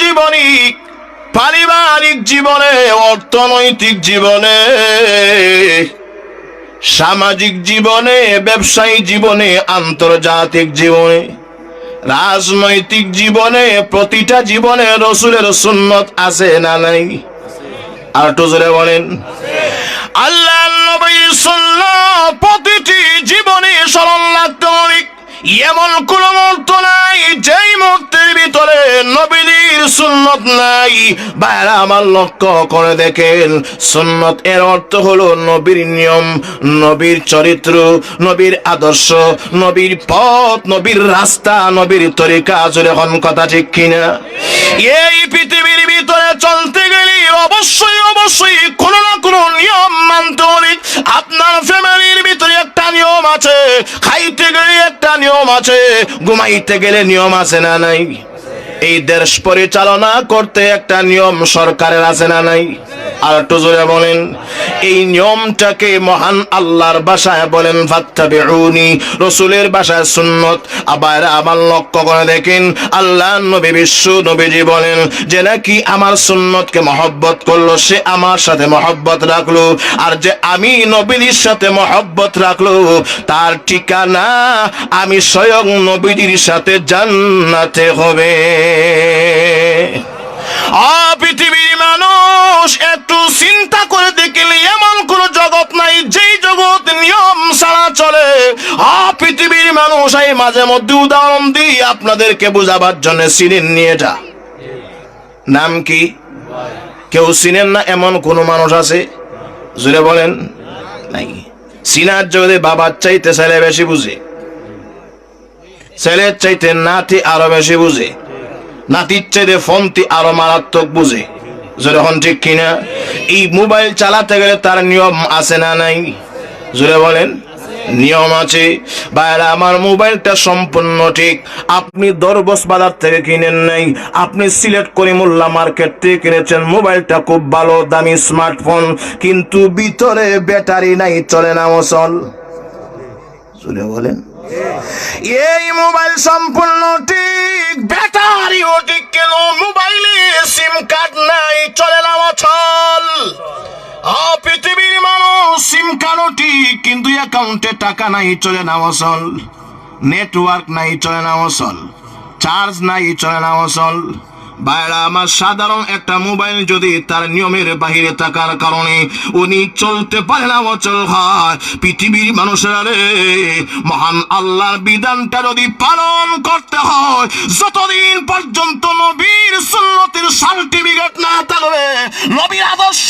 জীবনী, পারিবারিক জীবনে, অর্থনৈতিক জীবনে, সামাজিক জীবনে, ব্যবসায়ী জীবনে, আন্তর্জাতিক জীবনে, রাজনৈতিক জীবনে, প্রতিটা জীবনে রাসূলের সুন্নাত আছে না নাই? আর একটু জোরে বলেন। আল্লাহর নবীর সুন্নাত প্রতিটি জীবনে স্মরণ রাখতে হবে। এমন কোন মুহূর্ত নাই যেই মুহূর্তের ভিতরে নবীর সুন্নাত নাই। ভাইরা আমার লক্ষ্য করে দেখেন, সুন্নাত এর অর্থ হলো নবীর নিয়ম, নবীর চরিত্র, নবীর আদর্শ, নবীর পথ, নবীর রাস্তা, নবীর তরিকা। যখন কথা ঠিক কিনা? এই পৃথিবীর ভিতরে চলতে গেলে অবশ্যই অবশ্যই কোনো না কোনো নিয়ম মানতে হবে। আপনার ফ্যামিলির ভিতরে একটা নিয়ম আছে, খাইতে গেলে একটা নিয়ম আছে, ঘুমাইতে গেলে নিয়ম আছে না নাই? এই দেশ পরিচালনা করতে একটা নিয়ম সরকারের আছে না নাই? আর একটু জোরে বলেন। এই নিয়মটাকে মহান আল্লাহর ভাষায় বলেন ফাত্তাবিউনি, রাসূলের ভাষায় সুন্নাত। আবার আমার লক্ষ্য করে দেখেন, আল্লাহর নবী বিশ্ব নবীজি বলেন যে নাকি আমার সুন্নতকে মহব্বত করলো সে আমার সাথে মহব্বত রাখলো, আর যে আমি নবীর সাথে মহব্বত রাখলো তার ঠিকানা আমি স্বয়ং নবীর সাথে জান্নাতে হবে। পৃথিবীর মানুষ একটু চিন্তা করে দেখলে এমন কোন জগৎ নাই যেই জগৎ নিয়ম ছাড়া চলে। পৃথিবীর মানুষ এই মাঝে মধ্যে উদাহরণ দিই আপনাদেরকে বোঝাবার জন্য। চিনেন নি এটা? নাম কি? কেউ চিনেন না এমন কোন মানুষ আছে? জোরে বলেন। নাই। চিনার জগতে বাবার চাইতে ছেলে বেশি বুঝে, ছেলের চাইতে নাতি আরো বেশি বুঝে, নাতির চাইতে ফোনটি আরো মারাত্মক বুঝে। যখন ঠিক কিনা? এই মোবাইল চালাতে গেলে তার নিয়ম আছে না নাই? জোরে বলেন। নিয়ম আছে। বাইরে আমার মোবাইলটা সম্পূর্ণ ঠিক। আপনি দরবস বাজার থেকে কিনেন নাই, আপনি সিলেট করিমুল্লাহ মার্কেট থেকে কিনেছেন। মোবাইলটা খুব ভালো দামি স্মার্টফোন, কিন্তু ভিতরে ব্যাটারি নাই, চলে না মসল। জোরে বলেন। এই মোবাইল সম্পূর্ণ ঠিক, ব্যাটারিও ঠিক, কেন মোবাইলে সিম কার্ড নাই, চলে না অচল। পৃথিবীর মানুষ সিম কার্ডও ঠিক, কিন্তু অ্যাকাউন্টে টাকা নাই, চলে না অচল। নেটওয়ার্ক নাই, চলে না অচল। চার্জ নাই, চলে না অচল। বাইরা আমার সাধারণ একটা মোবাইল যদি তার নিয়মের বাহিরে থাকার কারণে উনি চলতে পারে না, অচল হয়। পৃথিবীর মানুষেরা রে, মহান আল্লাহর বিধানটা যদি পালন করতে হয়, যতদিন পর্যন্ত নবীর সুন্নতের সার্টিফিকেট না থাকবে, নবীর আদর্শ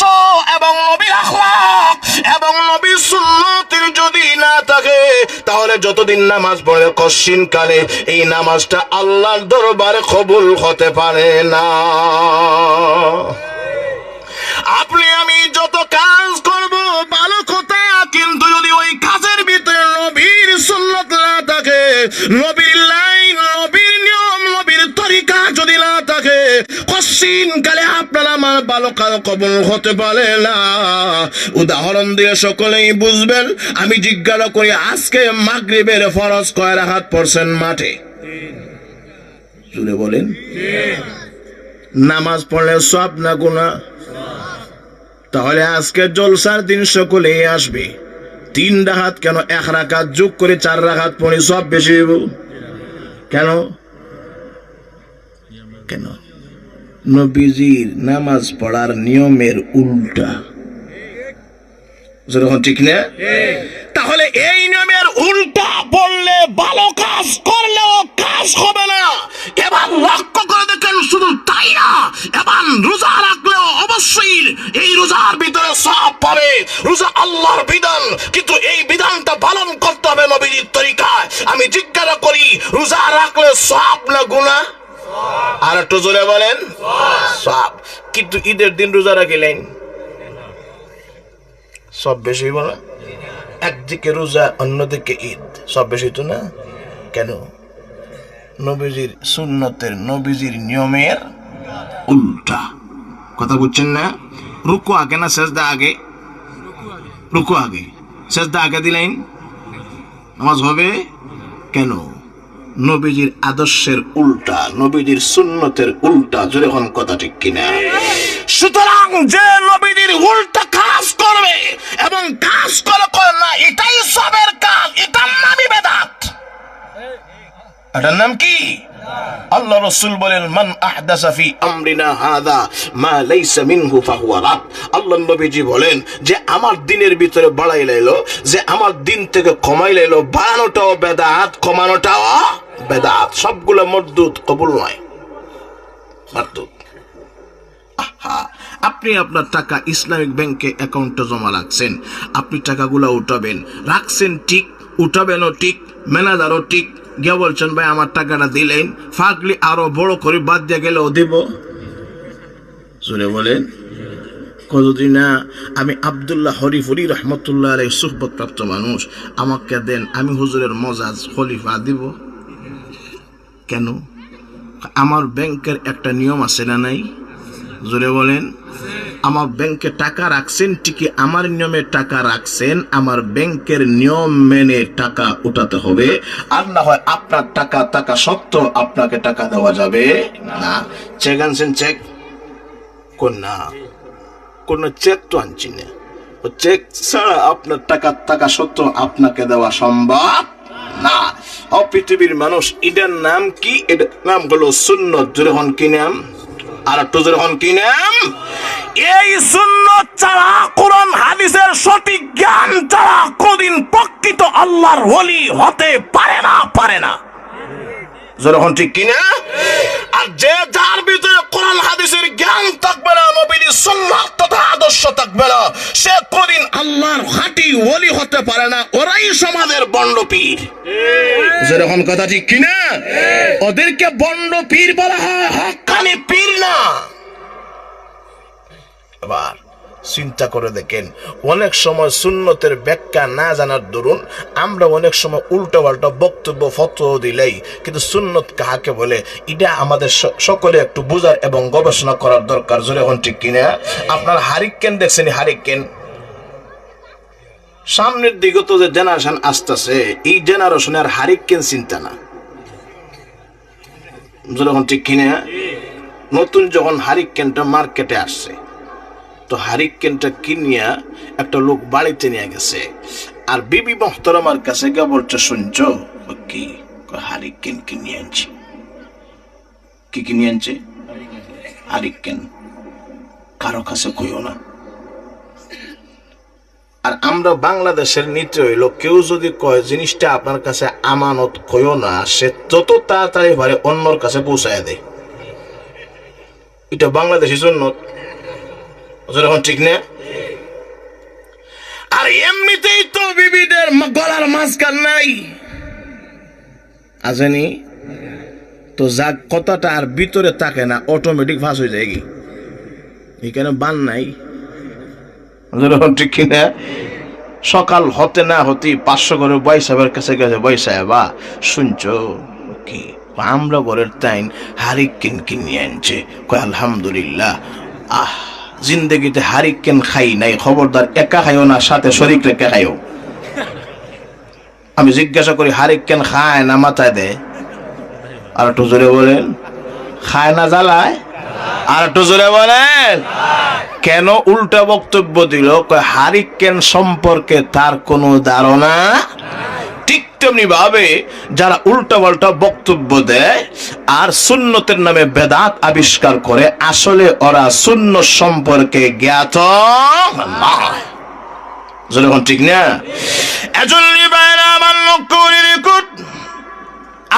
এবং নবীর আখলাক এবং নবীর সুন্নতের যদি না থাকে, তাহলে যতদিন নামাজ পড়ে কশিন কালে এই নামাজটা আল্লাহর দরবারে কবুল হতে পারে না। আপনি আমি যত কাজ করব ভালো কথা, কিন্তু যদি ওই কাজের ভিতরে নবীর সুন্নাত না থাকে, নবীর লাইন, নবীর নিয়ম, নবীর তরিকা যদি না থাকে, কশিন কালে আপনার আমার ভালো কাজ কবুল হতে পারে না। উদাহরণ দিয়ে সকলেই বুঝবেন। আমি জিজ্ঞাসা করি, আজকে মাগরিবের ফরজ কয় রাকাত পড়ছেন মাঠে? জুড়ে বলেন। নামাজ পড়লে সওয়াব না গুনাহ? তাহলে আজকে জলসার দিন সকলেই আসবে। 3 রাকাত কেন 1 রাকাত যোগ করে 4 রাকাত পড়ে সব বেশি হইব কেন? কেন? নবীজির নামাজ পড়ার নিয়মের উল্টা। যখন ঠিক না? তাহলে এই নিয়মের উল্টা বললে ভালো কাজ করলেও কাজ হবে না। এবার লক্ষ্য করে দেখেন, শুধু তাই না, এবার রোজা রাখলেও অবশ্যই এই রোজার ভিতরে সওয়াব পাবে। রোজা আল্লাহর বিধান, কিন্তু এই বিধানটা পালন করতে হবে নবীর তরিকায়। আমি জিজ্ঞাসা করি, রোজা রাখলে সওয়াব না গুনাহ? আর একটু জোরে বলেন। সওয়াব। কিন্তু ঈদের দিন রোজা রাখিলেন সব বেশি বলে। একদিকে রোজা, অন্যদিকে ঈদ, সব বেশি তো না? কেন? নবীজির সুন্নতের, নবীজির নিয়মের উল্টা। কথা বুঝছেন না? রুকু আগে না সেজদা আগে? রুকু আগে, সেজদা আগে দিলেন নামাজ হবে কেন? নবীজির আদর্শের উল্টা, নবীজির সুন্নতের উল্টা। জোরে হন কথা ঠিক কিনা? সুতরাং যে নবীজির উল্টা কাজ করবে এবং কাজ করে না, এটাই সবের কাজ, এটার নামই বেদাত। এটার নাম কি? আল্লাহ রাসূল বলেন, মান আহদাসা ফি আমরিনা হাযা মা লাইসা মিনহু ফাহুয়া রাদ। আল্লাহ নবীজি বলেন যে আমার দিনের ভিতরে বাড়াই লাইলো, যে আমার দিন থেকে কমাই লাইলো, বাড়ানোটাও বেদাত, কমানোটাও বেদাত। সবগুলো মরদুদ, কবুল নয়, মারদুদ। আপনি আপনার টাকা ইসলামিক ব্যাংকে অ্যাকাউন্টে জমা রাখছেন, আপনি টাকাগুলো উঠাবেন, রাখছেন ঠিক, উঠাবেনও ঠিক, ম্যানেজারও ঠিক, গিয়ে বলছেন ভাই আমার টাকাটা দিলেন, ফাগলি আরো বড় করে বাদ দিয়ে গেলেও দিব। শুনে বলেন, কতদিন না আমি আব্দুল্লাহ হরিফুরি রহমতুল্লাহ আলাইহি সুহবত প্রাপ্ত মানুষ, আমাকে দেন, আমি হুজুরের মজাজ খলিফা দিব। কেন? আমার ব্যাংকের একটা নিয়ম আছে না নাই? জোরে বলেন। আমার ব্যাংকে টাকা রাখছেন ঠিকই, আমার নিয়মে টাকা রাখছেন, আমার ব্যাংকের নিয়ম মেনে টাকা উঠাতে হবে। আর না হয় আপনার টাকা সত্ত্বেও আপনাকে টাকা দেওয়া যাবে না। চেক আনছেন, চেক কোন না, কোন চেক তো আনছি না, চেক ছাড়া আপনার টাকা সত্ত্বেও আপনাকে দেওয়া সম্ভব না। পৃথিবীর মানুষ, এটার নাম কি? এটার নাম হলো সুন্নত। জোরে হন কি নাম? আর একটু জোরে হন কি নাম? এই সুন্নত ছাড়া, কোরআন হাদিসের সঠিক জ্ঞান ছাড়া কোনদিন প্রকৃত আল্লাহর ওলি হতে পারে না। জোরে হন ঠিক কিনা? আর যে যার ভিতরে কোরআন হাদিসের জ্ঞান থাকবে না, নবীর সুন্নাত তথা আদর্শ থাকবে না, সে কোনদিন আল্লাহর খাঁটি ওলি হতে পারে না। ওরাই সমাজের বন্ড পীর। জোরে হন কথা ঠিক কিনা? ওদেরকে বন্ড পীর বলা হয়, হক্কানি পীর না। এবার চিন্তা করে দেখেন, অনেক সময় সুন্নতের ব্যাখ্যা না জানার দরুন আমরা অনেক সময় উল্টো পাল্টা বক্তব্য ফতোয়া দিলেই, কিন্তু সুন্নত কাহাকে বলে এটা আমাদের সকলে একটু বোঝার এবং গবেষণা করার দরকার। জোরে হন ঠিক কিনা? আপনার হারিকেন দেখছেন, হারিকেন সামনের দিকে তো যে জেনারেশন আসতেছে, এই জেনারেশনে আর হারিকেন চিন্তা না। জোরে হন ঠিক কিনা? নতুন যখন হারিকেনটা মার্কেটে আসছে, তো হারিকেনটা কিনিয়া একটা লোক বাড়িতে নিয়ে গেছে, আর বিবি মোহতরমার কাছে গিয়ে বলছে, শুনছো কি? হারিকেন কিনে আনছি। কি কিনে আনছে? হারিকেন। কারো কাছে কইও না। আর আমরা বাংলাদেশের নীতি হইল, কেউ যদি কয় জিনিসটা আপনার কাছে আমানত, কইও না, সে যত তাড়াতাড়ি পারে অন্যর কাছে পৌঁছায় দেয়। এটা বাংলাদেশি সুন্নত। যখন ঠিক না? আর এমনিতেই তো বিবিদের গলার মাঝখান নাই, আসেনি তো, যা কথাটা আর ভিতরে থাকে না, অটোমেটিক ফাঁস হয়ে যায়। কি এখানে বান নাই? যখন ঠিক কিনা? সকাল হতে না হতেই 500 করে বয় সাহেবের কাছে গেছে, বয় সাহেবা শুনছো কি? আমরা ঘরের তাইন হারিকেন কিনে আনছে। কয় আলহামদুলিল্লাহ। জিন্দগিতে হারিকেন খাই নাই, খবরদার একা খাইও না, সাথে শরীক রেখে খাইও। আমি জিজ্ঞাসা করি, হারিকেন খায় না মাথায় দেয়? আর একটু জোরে বলেন, খায় না জ্বালায়? আর একটু জোরে বলেন। কেন উল্টা বক্তব্য দিল? হারিকেন সম্পর্কে তার কোনো ধারণা। ঠিক তেমনি ভাবে যারা উল্টা পাল্টা বক্তব্য দেয় আর সুন্নতের নামে বেদাত আবিষ্কার করে, আসলে ওরা সুন্নত সম্পর্কে জ্ঞাত নয়। যখন ঠিক না? এজন্য বাইরে আমার লক্ষ্য করে দেখুন,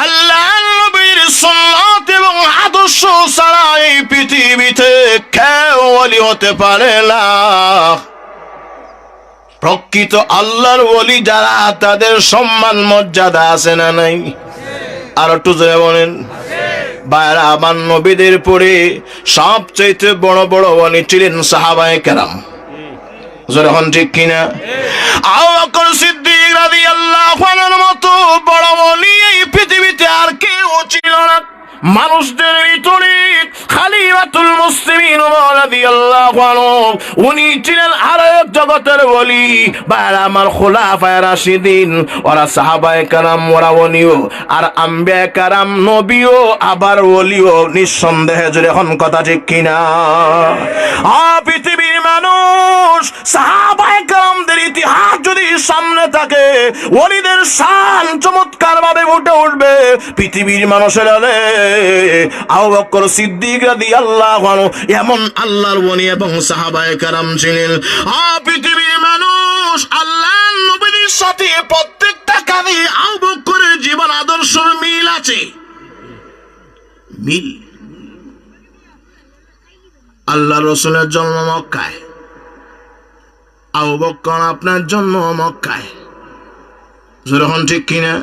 আল্লাহ নবীর সুন্নাত এবং আদর্শ ছাড়া এই পৃথিবীতে কেউ ওলি হতে পারে না। প্রকৃত আল্লাহর ওলি যারা, তাদের সম্মান মর্যাদা আছে না নাই? আর একটু জোরে বলেন। বাইরা আমার নবীদের পরে সবচেয়ে বড় বড় ওলি ছিলেন সাহাবায়ে কেরাম। জোরে হন ঠিক কিনা? আবু বকর সিদ্দিক রাদিয়াল্লাহু আনহুর মতো বড় ওলি এই পৃথিবীতে আর কেউ ছিল না। মানুষদের ভিতরে খালি খলিফাতুল মুসলিমিন ওমর রাদিয়াল্লাহু আনহু উনি ছিলেন আরেক জগতের ওলি। ভাইরা আমার, খোলাফায়ে রাশিদিন ওরা সাহাবায়ে কেরাম, ওরা ওলিও, আর আম্বিয়ায়ে কেরাম নবীও আবার ওলিও নিঃসন্দেহে। জোরে এখন কথা ঠিক কিনা? পৃথিবীর মানুষ সাহাবায়ে কেরামদের ইতিহাস যদি সামনে থাকে, ওলিদের শান চমৎকার ভাবে উঠে উঠবে। পৃথিবীর মানুষের আবু বকর সিদ্দিক রাদিয়াল্লাহু আনহু এমন আল্লাহর ওলি এবং সাহাবায়ে কেরাম ছিলেন। পৃথিবীর মানুষ আল্লাহর নবীর সাথে প্রত্যেকটা কাজে আবু বকরের জীবন আদর্শের মিল আছে। মিল। আল্লাহ রাসূলের জন্ম মক্কায়, আবু বকর আপনার জন্ম মক্কায়। যখন ঠিক কিনা?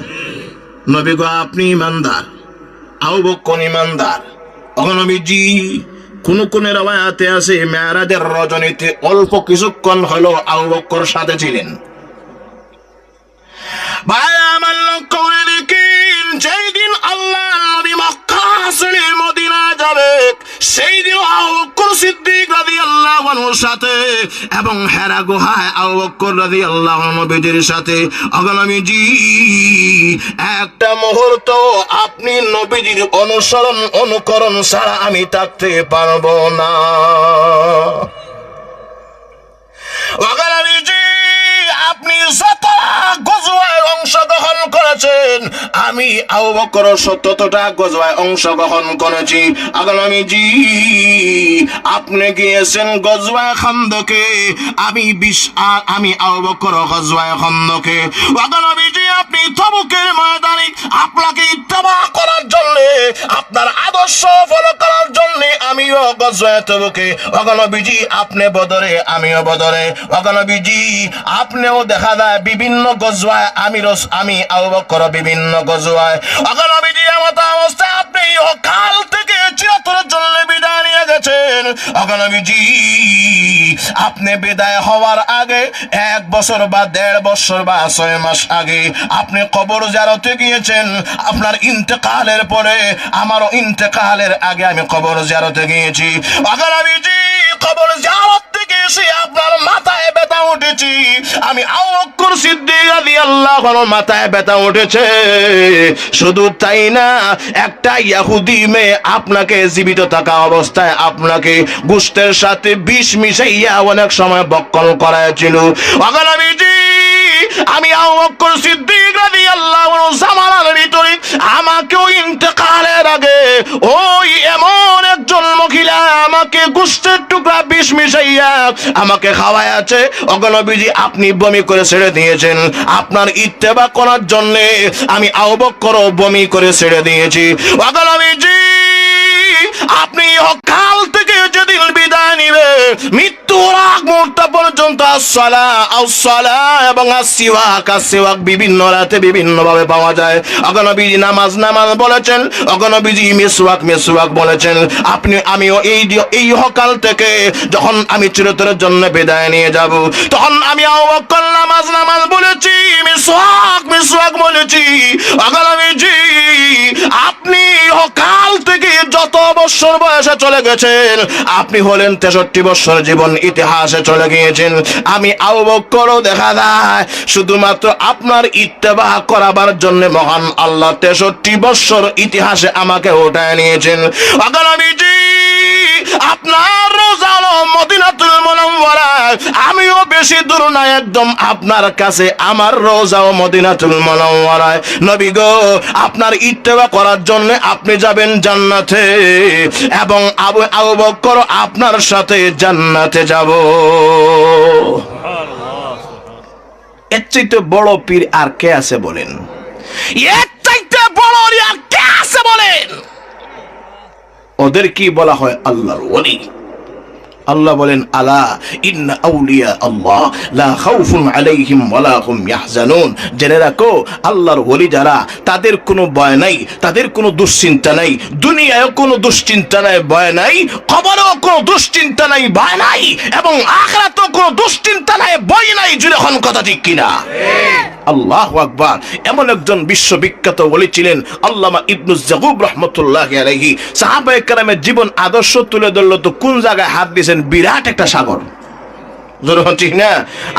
নবী গো আপনি ইমানদার, আবু বকর ইমানদার। নবীজি কোন কোন রওয়ায়াতে আছে মেরাজের রজনীতে অল্প কিছুক্ষণ হলো আবু বকর সাথে ছিলেন। ভাই আমার লক্ষ্য করে দেখেন, যেই দিন আল্লাহ নবী মক্কা ছেড়ে মদিনা যাবে, সেই দিন আবু বকর সিদ্দিক রাদিয়াল্লাহু আনহুর সাথে এবং হেরা গুহায় আবু বকর রাদিয়াল্লাহু আনহু নবীজির সাথে। নবীজি একটা মুহূর্ত আপনি নবীজির অনুসরণ অনুকরণ ছাড়া আমি থাকতে পারবো না। নবীজি আপনি যত গজওয়ায় অংশগ্রহণ করেছেন, আমি আবু বকর ৭০টা গজওয়ায় অংশগ্রহণ করেছি। নবীজি আপনি গিয়েছেন গজওয়ায় খান্দকে, আমি আবু বকর গজওয়ায় খান্দকে। নবীজি আপনি তবুকের ময়দানে আপনাকে ইত্তেবা করার জন্য, আপনার আদর্শ ফলো করার জন্য আমিও গজওয়ায় তবুকে। নবীজি আপনি বদরে, আমিও বদরে। নবীজি আপনিও দেখা যায় বিভিন্ন গজওয়ায়, আমি আবু বকর বিভিন্ন গজওয়ায়। নবীজি এমত অবস্থায় আপনি কাল থেকে চিরতরের জন্য বিদায় নিয়ে গেছেন। নবীজি আপনি বিদায় হওয়ার আগে 1 বছর বা 1.5 বছর বা 6 মাস আগে আপনি কবর জিয়ারতে গিয়েছেন। আপনার ইন্তেকালের পরে, আমারও ইন্তেকালের আগে আমি কবর জিয়ারতে গিয়েছি। নবীজি কবর জিয়ারত থেকে এসে আপনার মাথায় ব্যথা উঠেছি। আমি আবু বকর সিদ্দিক রাদিয়াল্লাহু আনহু মাথায় ব্যথা উঠেছে। শুধু তাই না, একটা ইহুদি মেয়ে আপনাকে জীবিত থাকা অবস্থায় আপনাকে গোশতের সাথে বিষ মিশাইয়া অনেক সময় বক্কল করাইছিল। নবীজি আমি আবু বকর সিদ্দিক রাদিয়াল্লাহু আনহু জামানার ভিতরে আমাকেও ইন্তেকালের আগে ওই এমন একজন মহিলা আমাকে গোশতের টুকরা বিষ মিশাইয়া আমাকে খাওয়াইছে। নবীজি আপনি বমি করে ছেড়ে দিয়েছেন। আপনার ইত্তেবা করার জন্য আমি আবু বকর বমি করে ছেড়ে দিয়েছি। নবীজি আপনি কাল থেকে যেদিন বিদায় নিবে, মৃত্যুর আগ মুহূর্ত পর্যন্ত আসসালাহ এবং আসওয়াক বিভিন্ন রাতে বিভিন্ন ভাবে পাওয়া যায়। নবীজি নামাজ বলেছেন, নবীজি মিসওয়াক বলেছেন। আমিও এই হকাল থেকে যখন আমি চিরতরের জন্য বিদায় নিয়ে যাব, তখন আমি আবু বকর নামাজ বলেছি, মিসওয়াক বলেছি। নবীজি আপনি হকাল থেকে যত বছর বয়সে চলে গেছেন, আপনি হলেন 63 বছর জীবন ইতিহাসে চলে গিয়েছেন। আমি আবু বকরও দেখা যায় শুধুমাত্র আপনার ইত্তেবা করাবার জন্য মহান আল্লাহ 63 বছর ইতিহাসে আমাকে উঠায় নিয়েছেন। নবীজি আপনার রোজা মদিনাতুল মুনাওয়ারা, আমিও বেশি দূর না, একদম আপনার কাছে আমার রোজা মদিনাতুল মুনাওয়ারায়। নবী গো আপনার ইত্তেবা করার জন্য আপনি যাবেন জান্নাতে, এবং আবু বকর আপনার সাথে জান্নাতে যাব। এর চাইতে বড় পীর আর কে আছে বলেন? এর চাইতে বড় আর কে আছে বলেন? ওদের কি বলা হয়? আল্লাহর ওলি। আল্লাহ বলেন, আলা ইন্না আউলিয়া আল্লাহ লা খাউফুন আলাইহিম ওয়ালা হুম ইয়াহজানুন। জেনে রাখো, আল্লাহর ওলি যারা, তাদের কোনো ভয় নাই, তাদের কোনো দুশ্চিন্তা নাই, দুনিয়ায়ও কোনো দুশ্চিন্তা নাই, ভয় নাই, কবরেও কোনো দুশ্চিন্তা নাই, ভয় নাই, এবং আখিরাতেও কোনো দুশ্চিন্তা নাই, ভয় নাই। জুড়ে এখন কথা ঠিক কিনা? আল্লাহু আকবার। এমন একজন বিশ্ববিখ্যাত ওলি ছিলেন আল্লামা ইবনু জাগুব রাহমাতুল্লাহি আলাইহি। সাহাবায়ে কেরামের জীবন আদর্শ তুলে ধরলো তো কোন জায়গায় হাত দিয়েছেন, বিরাট একটা সাগর। ঠিক না?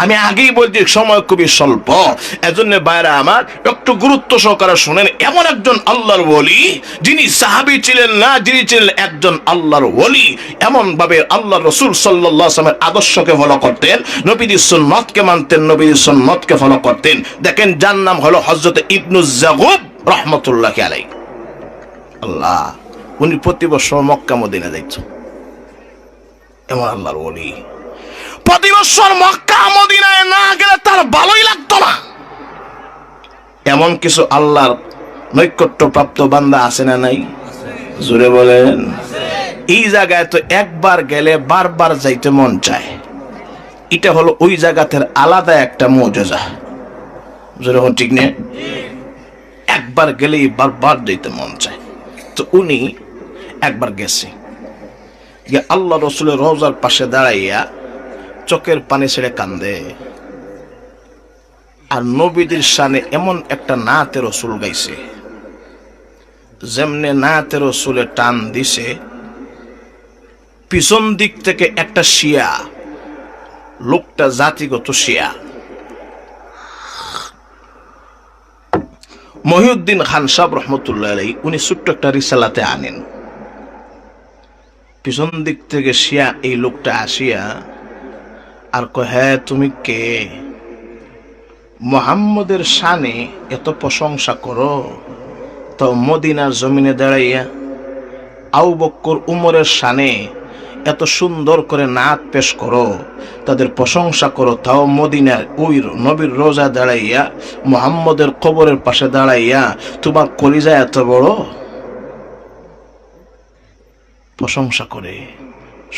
আমি আগেই বলছি সময় খুবই স্বল্প, এজন্য বাইরে আমার একটু গুরুত্ব সহকারে শুনেন। এমন একজন আল্লাহর ওলি যিনি সাহাবী ছিলেন না, যিনি ছিলেন একজন আল্লাহর ওলি, এমন ভাবে আল্লাহ রাসূল সাল্লাল্লাহু আলাইহি ওয়াসাল্লামের আদর্শকে ফলো করতেন, নবীর সুন্নতকে মানতেন, নবীর সুন্নতকে ফলো করতেন। দেখেন যার নাম হলো হযরত ইবনু জাগুব রাহমাতুল্লাহি আলাইহি। আল্লাহ, উনি প্রতি বছর মক্কা মদিনা যাইতো। এমন আল্লাহর ওলি প্রতি বছর মক্কা মদিনায় না গেলে তার ভালোই লাগতো না। এমন কিছু আল্লাহর নৈকট্য প্রাপ্ত বান্দা আছে না নাই? জোরে বলেন। এই জায়গায় তো একবার গেলে বারবার যাইতে মন চায়। এটা হলো ওই জায়গাতে আলাদা একটা মুজিজা। জোরে বলেন, ঠিক না? একবার গেলেই বারবার যাইতে মন চায়। তো উনি একবার গেছে, আল্লাহ রসুলের রওজার পাশে দাঁড়াইয়া চোখের পানি ছেড়ে কান্দে। আর নবীদের শানে এমন একটা নাতে রসুল গাইছে, যেমনে নাতে রসুলে টান দিছে, পিছন দিক থেকে একটা শিয়া, লোকটা জাতিগত শিয়া, মহিউদ্দিন খান সাহেব রহমতুল্লাহ আলাইহি, উনি ছোট্ট একটা রিসালাতে আনেন। পিছন দিক থেকে শিয়া এই লোকটা আসিয়া আর কয়, হ্যাঁ তুমি কে? মুহাম্মদের শানে এত প্রশংসা করো, তো মদিনার জমিনে দাঁড়াইয়া আবু বকর উমরের শানে এত সুন্দর করে নাত পেশ করো, তাদের প্রশংসা করো, তাও মদিনার ওই নবীর রোজা দাঁড়াইয়া, মুহাম্মদের কবরের পাশে দাঁড়াইয়া তোমার কলিজা এত বড়? প্রশংসা করে,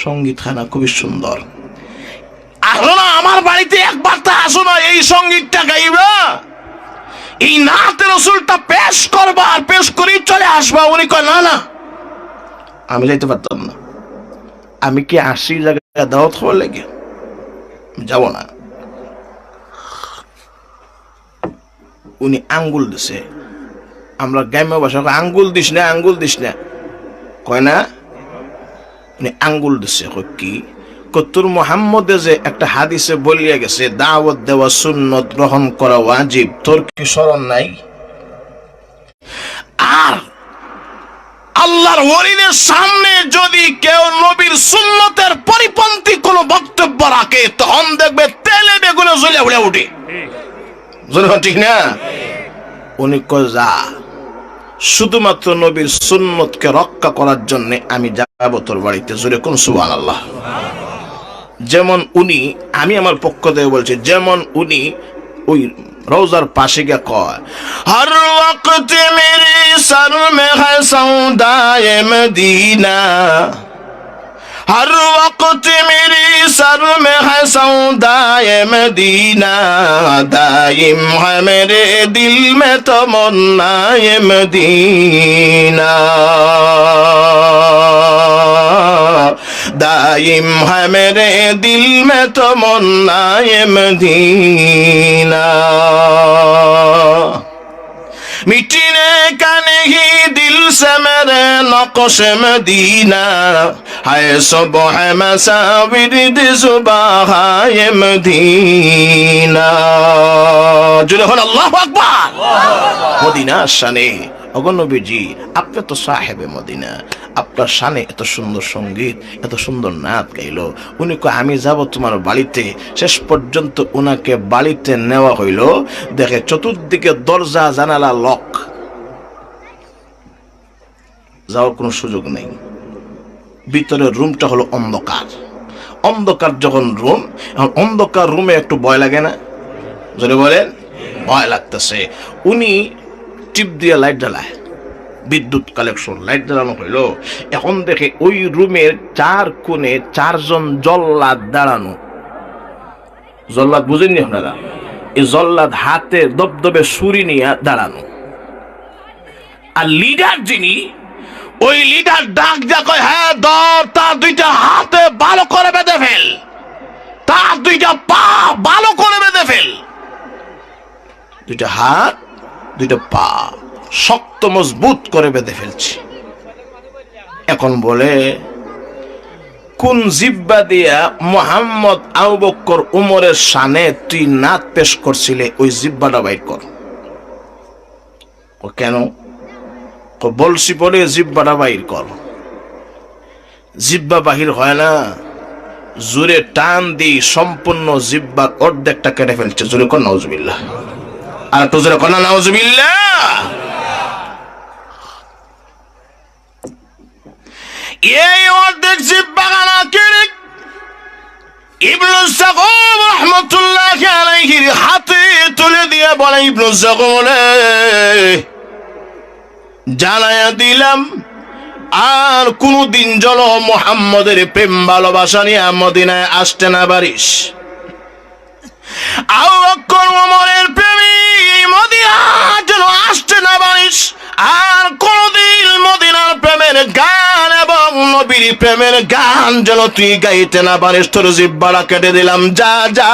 সঙ্গীত খানা খুবই সুন্দর। আসো না আমার বাড়িতে একবার, তা আসো না, এই সঙ্গীতটা গাইবা, এই নাতে রসুলটা পেশ করবা, আর পেশ করেই চলে আসবা। উনি কয়, না না, আমি যাইতে পারতাম না। আমি কি 80 জায়গায় দাওয়াত খাওয়ার লেগে যাব না। উনি আঙ্গুল দিছে, আমরা গ্রাম্য ভাষা আঙ্গুল দিস না, আঙ্গুল দিস না কয় না, উনি আঙ্গুল দিছে। কি তোর মুহাম্মদে যে একটা হাদিসে বলিয়া গেছে দাওয়াত দেওয়া সুন্নত, গ্রহণ করা ওয়াজিব, তোর কি স্মরণ নাই? আর আল্লাহর ওলিদের সামনে যদি কেউ নবীর সুন্নতের পরিপন্থী কোন বক্তব্য রাখে, তখন দেখবে তেলে বেগুনে জ্বলে উড়ে উঠে। ঠিক না? উনি কয়, যা, শুধুমাত্র নবীর সুন্নতকে রক্ষা করার জন্য আমি যাব তোর বাড়িতে। জোরে কোন সুবহানাল্লাহ। যেমন উনি, আমি আমার পক্ষ থেকে বলছি, যেমন উনি ওই রওজার পাশে গিয়ে কয়, হর ওয়াক্ত মেরে সর মে হ্যায় সৌদায়ে মদিনা, हर वक्त मेरी सर में है सौदाए मदीना, दाइम है मेरे दिल में तमन्नाए मदीना, दाइम है मेरे दिल में तमन्नाए मदीना, मिटने का नहीं दिल से मेरे नक्श मदीना, है सुबह मसाविर सुबह मदीना। जुड़े হন আল্লাহু আকবার। মদিনা শানে, অগণবীজি আপনি তো সাহেবে মদিনা, আপনার শানে এত সুন্দর সঙ্গীত, এত সুন্দর নাচ গাইলো। উনি কয়, আমি যাব তোমার বাড়িতে। শেষ পর্যন্ত উনাকে বাড়িতে নেওয়া হইল। দেখে চতুর্দিকে দরজা জানালা লক, যাওয়ার কোনো সুযোগ নেই। ভিতরের রুমটা হলো অন্ধকার। অন্ধকার যখন রুম, অন্ধকার রুমে একটু ভয় লাগে না? যদি বলেন, ভয় লাগতেছে। উনি টিপ দিয়ে লাইট জ্বালায়, বিদ্যুৎ কালেকশন, লাইট জ্বালানো হইল। এখন দেখে ওই রুমের 4 কোণে 4 জন জল্লাদ দাঁড়ানো। জল্লাদ বুঝেননি আপনারা? এই জল্লাদ হাতে দবদবে ছুরি নিয়ে দাঁড়ানো। আর লিডার যিনি, ওই লিডার ডাক যা কয়, হ্যাঁ ধর, তার 2টা হাতে ভালো করে বেঁধে ফেল, তার 2টা পা ভালো করে বেঁধে ফেল। দুইটা হাত দুইটা পা শক্ত মজবুত করে বেঁধে ফেলছি। এখন বলে, কোন জিব্বা দিয়া মুহাম্মদ, আবু বকর, উমরের শানে তুই নাত পেশ করছিলে, ওই জিব্বাটা বাইর কর। ও কেন? বলছি বলে জিব্বাটা বাইর কর। জিব্বা বাহির হয় না, জোরে টান দিয়ে সম্পূর্ণ জিব্বার অর্ধেকটা কেটে ফেলছে। জোরে কর নাউজুবিল্লাহ। আর একটু জোরে কর না নাউজুবিল্লাহ। এই অর্ধেক জিব্বা গানা কেড়ে ইবনে সাকুব রাহমাতুল্লাহি আলাইহির হাতে তুলে দিয়ে বলে, ইবনে সাকুব জানায়া দিলাম, আর কোনদিন যেন মুহাম্মদের প্রেম ভালোবাসা নিয়ে মদিনায় আসতে না পারিস। আবু বকর ওমরের প্রেমী মদিনা যেন আসতে না পারিস, আর কোনদিন মদিনার প্রেমের গান এবং নবীর প্রেমের গান যেন তুই গাইতে না পারিস। তোর জিহ্বাটা কেটে দিলাম, যা যা,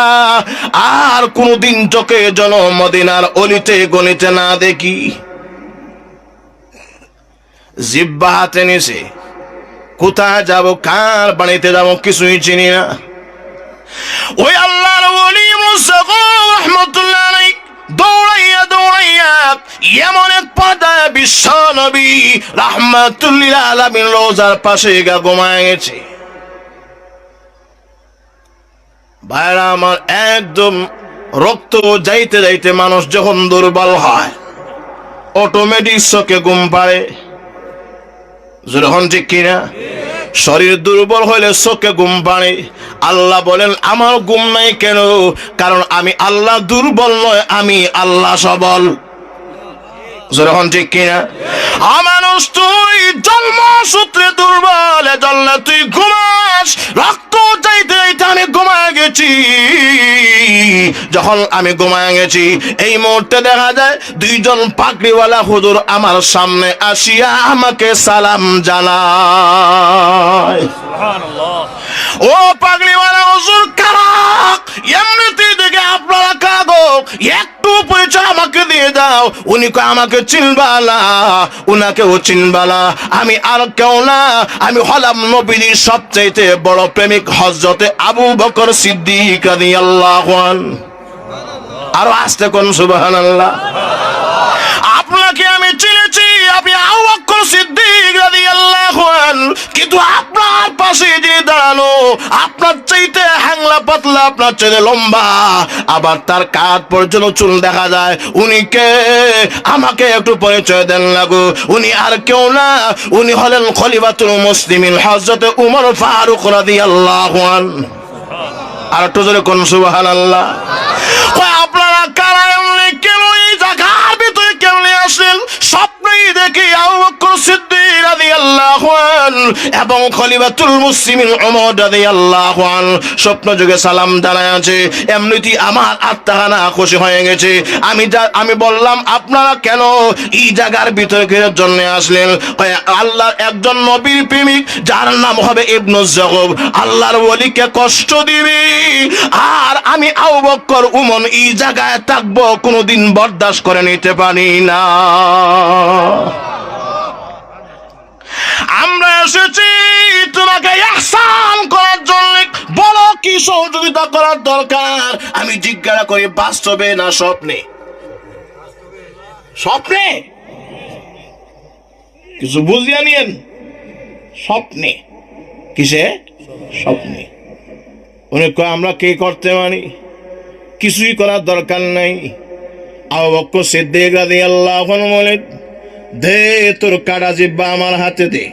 আর কোনদিন তোকে যেন মদিনার অলিতে গলিতে না দেখি। জিহ্বা হাতে নিছে, কোথায় যাব, কার বাড়িতে যাব, কিছুই চিনি না। ওই আল্লাহর ওলি মুসা রাহমাতুল্লাহ আলাইহি দৌড়াইয়া দৌড়াইয়া এমন এক পর্যায়ে বিশ্ব নবী রাহমাতুল্লিল আলামিন রোজার পাশে গা ঘুমায় গেছে। ভাইরা আমার, একদম রক্ত যাইতে যাইতে মানুষ যখন দুর্বল হয়, অটোমেটিক চোখে ঘুম পাড়ে। যখন ঠিক কিনা, শরীর দুর্বল হইলে চোখে ঘুম পাড়ে। আল্লাহ বলেন, আমার ঘুম নাই কেন? কারণ আমি আল্লাহ দুর্বল নয়, আমি আল্লাহ সবল। যখন ঠিক কিনা, মানুষ তুই জন্ম সূত্রে দুর্বল, জন্ম তুই ঘুমাস, রক্ত যাইতে যাইতে আমি ঘুমায় গেছি। যখন আমি ঘুমায় গেছি, এই মুহূর্তে দেখা যায় দুইজন পাগড়িওয়ালা হুজুর আমার সামনে আসিয়া আমাকে সালাম জানায়। সুবহানাল্লাহ। ও পাগড়িওয়ালা হুজুর কারা? এমনিতেই দেখে আপনারা কাগো, একটু পরিচয় আমাকে দিয়ে দাও। উনি আমাকে চিনবালা, উনাকেও চিনবালা। আমি আর কেউ না, আমি হলাম নবীর সবচাইতে বড় প্রেমিক হযরতে আবু বকর সিদ্দিক রাদিয়াল্লাহু আনহু। আরো আস্তে কোন সুবহানাল্লাহ। আপনাকে আমি চিনেছি, আপনি আবু বকর সিদ্দিক রাদিয়াল্লাহু আনহু, কিন্তু আপনার পাশে যে দাঁড়ানো, আপনার চাইতে হ্যাংলা পাতলা, আপনার চাইতে লম্বা, আবার তার কাঁধ পর্যন্ত চুল দেখা যায়। উনি কে? আমাকে একটু পরিচয় দেন লাগো। উনি আর কেউ না, উনি হলেন খলিফাতুল মুসলিমিন হযরতে উমর ফারুক রাদিয়াল্লাহু আনহু। আর একটু জোরে কোন সুবহানাল্লাহ। আপনারা কারা? এমনি কেন এই জায়গার ভিতরে কেমনে আসলেন? স্বপ্নেই দেখি আবু বকর সিদ্দিক রাদিয়াল্লাহু আনহু এবং খলিফাতুল মুসলিমিন ওমর রাদিয়াল্লাহু আনহু স্বপ্ন যুগে সালাম জানায় আছে। এমনিতেই আমার আত্মাখানা খুশি হয়ে গেছে। আমি বললাম, আপনারা কেন এই জায়গার ভিতরে কিসের জন্য আসলেন? আল্লাহর একজন নবীর প্রেমিক যার নাম হবে ইবনে সাকুব, আল্লাহর ওলিকে কষ্ট দিবি, আর আমি আবু বকর উমর এই জায়গায় থাকবো, কোনোদিন বরদাস্ত করে নিতে পারি না। আমরা এসেছি তোমাকে ইহসান করার জন্য, বলো কি সহযোগিতা করার দরকার? আমি জিজ্ঞাসা করি, বাস্তবে না স্বপ্নে? স্বপ্নে কিছু বুঝিয়া নিয়েন। স্বপ্নে কিসে? স্বপ্নে। উনি কয়, আমরা কে করতে পারি? কিছুই করার দরকার নাই। আবু বকর সিদ্দিক রাদিয়াল্লাহু আনহু বলেন, দে তোর কাটা জিহ্বা আমার হাতে দে।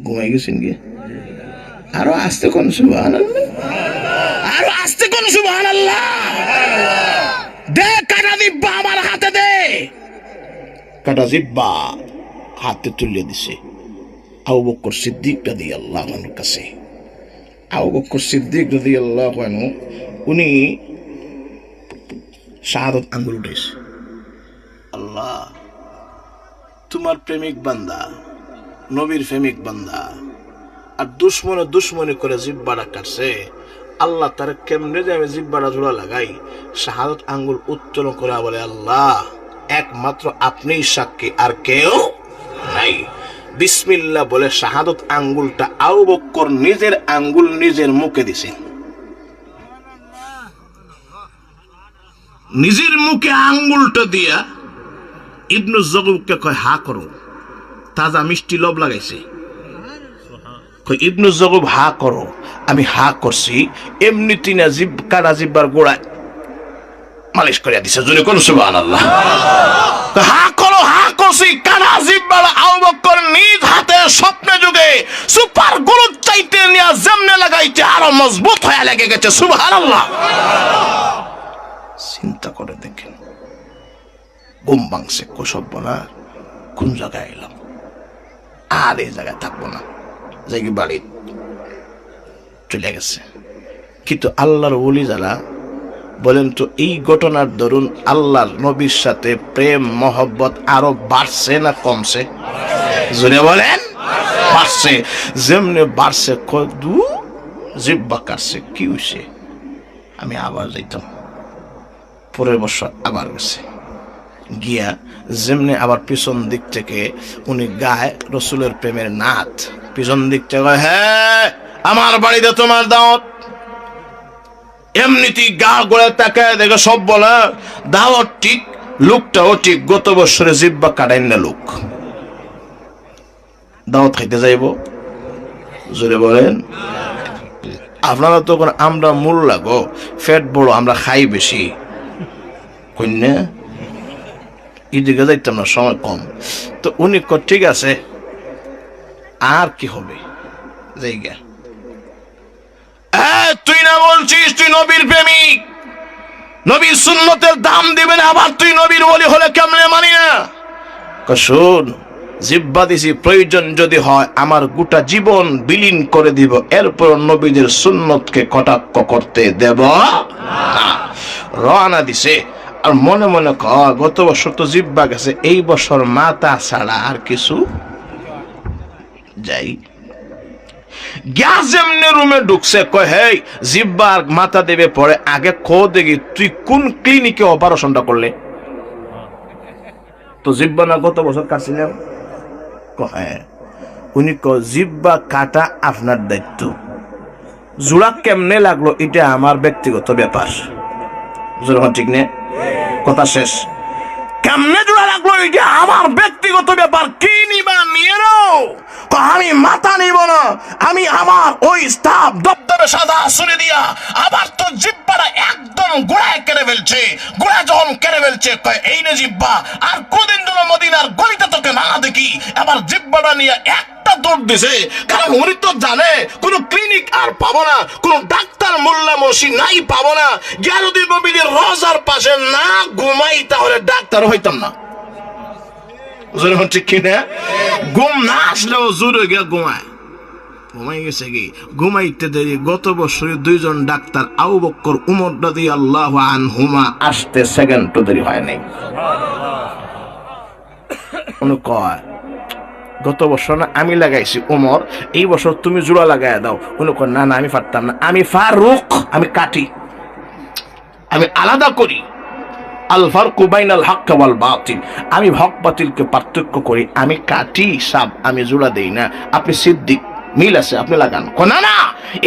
ঘুমাই গেছেন কি? আরো আস্তে কোন সুবহানাল্লাহ, আরো আস্তে কোন সুবহানাল্লাহ। দে কাটা জিহ্বা আমার হাতে দে। কাটা জিহ্বা হাতে তুলে দিছে আবু বকর সিদ্দিক রাদিয়াল্লাহু আনহুর কাছে। আবু বকর সিদ্দিক রাদিয়াল্লাহু আনহু উনি শাহাদাত আঙ্গুল উঠেছে। আল্লাহ, তোমার প্রেমিক বান্দা, নবীর প্রেমিক বান্দা, আর দুশ্মনে করে জিহ্বাটা কাটছে। আল্লাহ তার কেমনে যে আমি জিহ্বাটা জোড়া লাগাই, শাহাদাত আঙ্গুল উত্তোলন করে বলে, আল্লাহ একমাত্র আপনিই সাক্ষী, আর কেউ নাই। বিসমিল্লাহ বলে শাহাদাত আঙ্গুলটা আবু বকর নিজের আঙ্গুল নিজের মুখে দিছে। নিজের মুখে আঙ্গুলটা দিয়া ইবনু জগবকে কয় হা করো, তাজা মিষ্টি লব লাগাইছে। ইবনু জগব হা করো, আমি হা করছি, এমনি তিনা জিব কাটা জিব্বার গোড়ায় মালিশ করিয়া দিছে। জোরে কোন সুবহানাল্লাহ। হা করো, হা করছি, কাটা জিব্বার আবু বকর নিজ হাতে স্বপ্নে যুগে সুপার গ্লু চাইতে নিয়া যেমনে লাগাইতে আরো মজবুত হয়ে লেগে গেছে। সুবহানাল্লাহ। চিন্তা করে দেখেন, ঘুম ভাঙছে, কোসব বলা কোন জায়গায় এলাম, আর এই জায়গায় থাকবো না, যাই বাড়ি চলে গেছে। কিন্তু আল্লাহর ওলি যারা বলেন তো, এই ঘটনার দরুন আল্লাহর নবীর সাথে প্রেম মহব্বত আরো বাড়ছে না কমছে? জোরে বলেন, বাড়ছে। যেমনি বাড়ছে, কদু জিব্বা কাটছে, কি হইছে, আমি আবার যাইতাম। পরের বছর আবার গেছে, গিয়া যেমনি আবার পিছন দিক থেকে উনি গায়ে রসুলের প্রেমের নাথ, পিছন দিক থেকে, হ্যাঁ আমার বাড়িতে তোমার দাওয়াত। এমনিতেই গা গোড়ে তাকায় দেখে সব বলে দাওয়াত ঠিক, লোকটাও ঠিক, গত বছরে জিব্বা কাটাইন না লোক, দাওয়াত খাইতে যাইব। জোরে বলেন। আপনারা তখন আমরা মূল লাগো, ফ্যাট বড়, আমরা খাই বেশি, কন্যা এদিকে যাইতাম না, সময় কম। তো উনি ঠিক আছে, আর কি হবে, জায়গা তুই না বলছিস তুই নবীর প্রেমিক, নবীর সুন্নতের দাম দিবেন, আবার তুই নবীর ওলি হলে কেমনে মানি না? শোন, জিব্বা দিছি, প্রয়োজন যদি হয় আমার গোটা জীবন বিলীন করে দিব, এরপর নবীদের সুন্নতকে কটাক্ষ করতে দেব না। রওনা দিছে, আর মনে মনে কয় গত বছর তো জিব্বা গেছে, এই বছর মাথা ছাড়া আর কিছু যাই। গ্যাস এমনি রুমে ঢুকছে, কয় হেই জিব্বা আর মাথা দেবে পরে, আগে খো দেখি তুই কোন ক্লিনিকে অপারেশনটা করলে? তো জিব্বা না গত বছর কাটছিলাম। হ্যাঁ। উনি ক জিব্বা কাটা আপনার দায়িত্ব, জোড়া কেমনে লাগলো এটা আমার ব্যক্তিগত ব্যাপার। জোড়া ঠিক নেই, কথা শেষ। কেমনে জোড়া লাগলো এটা আমার ব্যক্তিগত ব্যাপার, কি নিবা নিয়ে নাও, আমি মাথা নিব না, আমি আমার ওই স্টাফ দপ্তরে সাদা শুনে দিয়া আবার তো জিব্বাটা একদম গোড়ায় কেড়ে ফেলছে। গোড়া যখন কেড়ে ফেলছে, এই নে জিব্বা, আর কোনদিন যেন মদিনার গলিতে তোকে না দেখি। আবার জিব্বাটা নিয়ে একটা দৌড় দিছে, কারণ উনি তো জানে কোন ক্লিনিক আর পাবো না, কোন ডাক্তার মোল্লা মসি নাই পাবো না। গিয়ারুদ্দিন নবীদের রোজার পাশে না ঘুমাই তাহলে ডাক্তার হইতাম না। ঠিক কিনা? ঘুম না আসলেও জোরে গিয়া ঘুমায়, ঘুমাই গেছে কি ঘুমাইতে দেরি। গত বছরে দুইজন ডাক্তার আবু বকর উমর রাদিয়াল্লাহু আনহুমা আসতে সেকেন্ড তো দেরি হয় নাই। উনি কয় গত বছর না আমি লাগাইছি উমর, এই বছর তুমি জোড়া লাগাই দাও। উনি কয় না না আমি পারতাম না, আমি ফারুক, আমি কাটি, আমি আলাদা করি। আল ফারকু বাইনাল হক ওয়াল বাতিল, আমি হক বাতিলকে পার্থক্য করি, আমি কাটি সাব, আমি জোড়া দেই না। আপনি সিদ্দিক, মিল আছে, আপনি লাগান। না না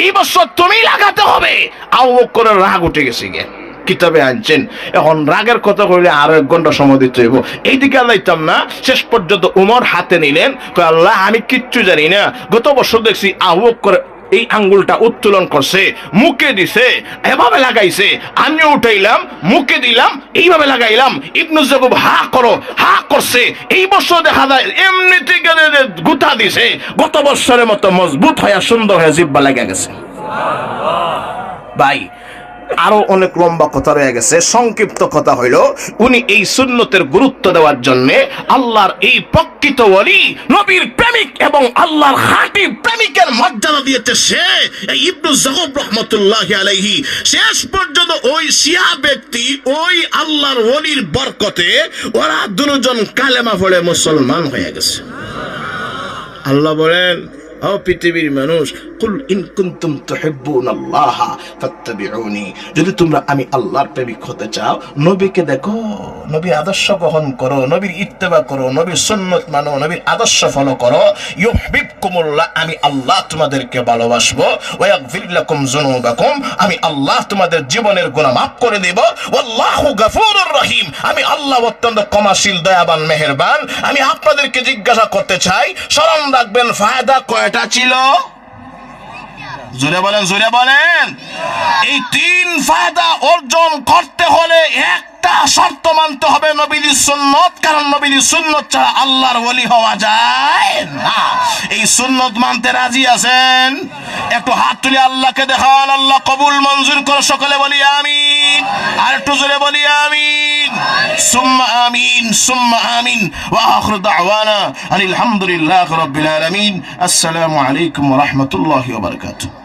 এই বছর তুমি লাগাতে হবে। আবু বকরের রাগ উঠে গেছে গে, কিতাবে আনছেন। এখন রাগের কথা কইলে আরো 1 ঘন্টা সময় দিতে হইব, এইদিকে আল্লাহতাম না। শেষ পর্যন্ত উমর হাতে নিলেন, কয় আল্লাহ আমি কিচ্ছু জানি না। গত বছর দেখছি আবু বকর এই আঙ্গুলটা উত্তোলন করছে, মুখে দিছে, এভাবে লাগাইছে, আমিও উঠাইলাম, মুখে দিলাম, এইভাবে লাগাইলাম। ইবনু জুবাইর হা করো, হা করছে। এই বছর দেখা যায় এমনি থেকে গুতা দিছে, গত বছরের মতো মজবুত হয়ে সুন্দর হয়ে জিব্বা লাগা গেছে। ভাই আরো অনেক লম্বা কথা রয়ে গেছে, সংক্ষিপ্ত কথা হইল উনি এই সুন্নতের গুরুত্ব দেওয়ার জন্য আল্লাহর এই প্রকৃত ওলি, নবীর প্রেমিক এবং আল্লাহর খাঁটি প্রেমিকের মর্যাদা দিয়েছে সে এই ইবনু জুবাইর রাহমাতুল্লাহি আলাইহি। শেষ পর্যন্ত ওই শিয়া ব্যক্তি, ওই আল্লাহর ওলির বরকতে ওরা দুজন কালেমা পড়ে মুসলমান হয়ে গেছে। আল্লাহ বলেন ও পৃথিবীর মানুষ, কুল ইন কুনতুম তুহিব্বুনাল্লাহ ফাত্তাবিউনি, যদি তোমরা আমি আল্লাহর প্রেমিক হতে চাও নবীকে দেখো, নবীর আদর্শ গ্রহণ করো, নবীর ইত্তেবা করো, নবীর সুন্নত মানো, নবীর আদর্শ ফলো করো, ইউহিব্বুকুমুল্লাহ, আমি আল্লাহ তোমাদেরকে ভালোবাসবো, ওয়া ইয়াগফির লাকুম যুনুবাকুম, আমি আল্লাহ তোমাদের জীবনের গুনাহ মাফ করে দেব, ওয়াল্লাহু গফুরুর রহিম, আমি আল্লাহ অত্যন্ত ক্ষমাশীল, দয়াবান, মেহেরবান। আমি আপনাদেরকে জিজ্ঞাসা করতে চাই, স্মরণ রাখবেন ফায়দা কয়টা ছিল? জোরে বলেন, জোরে বলেন। এই 3 ফায়দা অর্জন করতে হলে একটা শর্ত মানতে হবে, নবীর সুন্নত, কারণ নবীর সুন্নত ছাড়া আল্লাহর ওলি হওয়া যায় না। এই সুন্নত মানতে রাজি আছেন? একটু হাত তুলে আল্লাহকে দেখান, আল্লাহ কবুল মঞ্জুর করো, সকলে বলি আমিন, আর একটু জোরে বলি আমিন, সুম্মা আমিন, সুম্মা আমিন। ওয়া আখিরু দাওয়ানা আলহামদুলিল্লাহি রাব্বিল আলামিন। আসসালামু আলাইকুম ওয়া রাহমাতুল্লাহি ওয়া বারাকাতুহু।